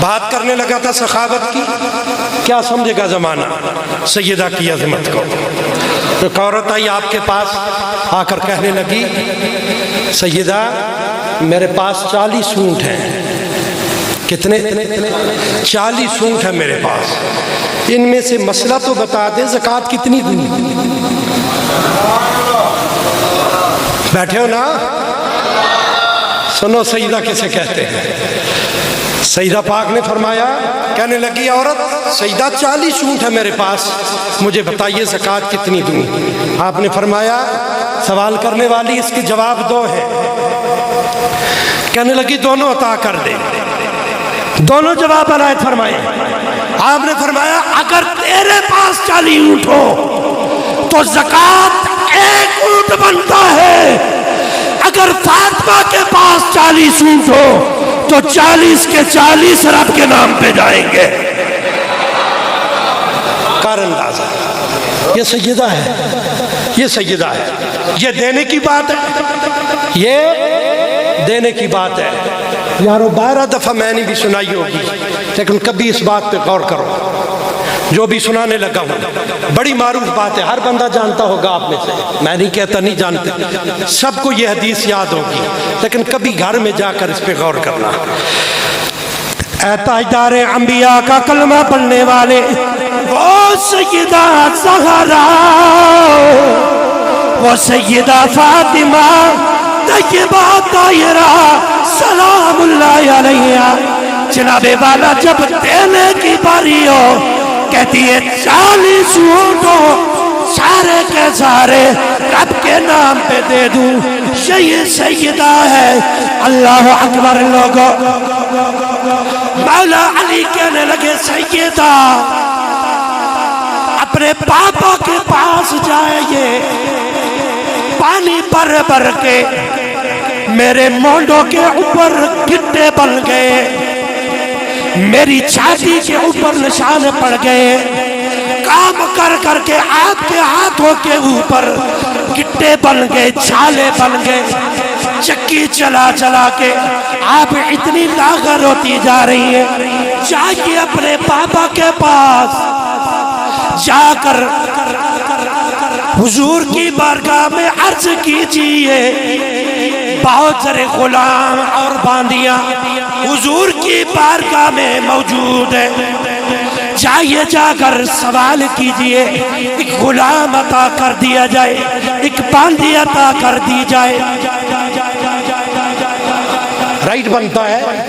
بات کرنے لگا تھا سخاوت کی، کیا سمجھے گا زمانہ سیدہ کی عظمت کو؟ ایک عورت آئی آپ کے پاس، آ کر کہنے لگی سیدہ میرے پاس 40 اونٹ ہیں۔ کتنے؟ 40 اونٹ ہیں میرے پاس، ان میں سے مسئلہ تو بتا دیں زکوٰۃ کتنی دوں؟ بیٹھے ہو نا، سنو سیدہ کسے کہتے ہیں۔ سیدہ پاک نے فرمایا، کہنے لگی عورت سیدہ 40 اونٹ ہے میرے پاس، مجھے بتائیے زکوٰۃ کتنی دوں؟ آپ نے فرمایا سوال کرنے والی اس کے جواب دو ہیں۔ کہنے لگی دونوں عطا کر دے، دونوں جواب عنایت فرمائے۔ آپ نے فرمایا اگر تیرے پاس 40 اونٹ ہو تو زکوٰۃ 1 اونٹ بنتا ہے، اگر فاطمہ کے پاس 40 اونٹ ہو تو 40 کے 40 رب کے نام پہ جائیں گے۔ کار اندازہ، یہ سیدہ ہے، یہ سیدہ ہے، یہ دینے کی بات ہے، یہ دینے کی بات ہے۔ یارو 12 دفعہ میں نے بھی سنائی ہوگی، لیکن کبھی اس بات پہ غور کرو جو بھی سنانے لگا ہوں۔ بڑی معروف بات ہے، ہر بندہ جانتا ہوگا آپ میں سے، میں نہیں کہتا نہیں جانتے، سب کو یہ حدیث یاد ہوگی، لیکن کبھی گھر میں جا کر اس پہ غور کرنا۔ اے تاجدار انبیاء کا کلمہ پڑھنے والے، وہ سیدہ زہرا، وہ سیدہ فاطمہ طیبہ طاہرہ سلام اللہ علیہ، جناب والا جب دینے کی باری ہو کہتی ہے 40 اونٹ ہو سارے کے سارے رب کے نام پہ دے دوں، یہ سیدہ ہے۔ اللہ اکبر لوگو، مولا علی کہنے لگے سیدہ اپنے پاپا کے پاس جائیے، پانی بھر بھر کے میرے مونڈوں کے اوپر گٹے بن گئے، میری چھاتی کے اوپر نشان پڑ گئے، کام کر کر کے آپ کے ہاتھوں کے اوپر گٹے بن گئے، چھالے بن گئے، چکی چلا چلا کے آپ اتنی لاغر ہوتی جا رہی ہیں۔ جائیے اپنے پاپا کے پاس جا کر حضور کی بارگاہ میں عرض کیجئے، بہت سارے غلام اور باندیاں حضور کی بارگاہ میں موجود ہیں، جائیے جا کر سوال کیجئے، ایک غلام عطا کر دیا جائے، ایک باندی عطا کر دی جائے۔ رائٹ بنتا ہے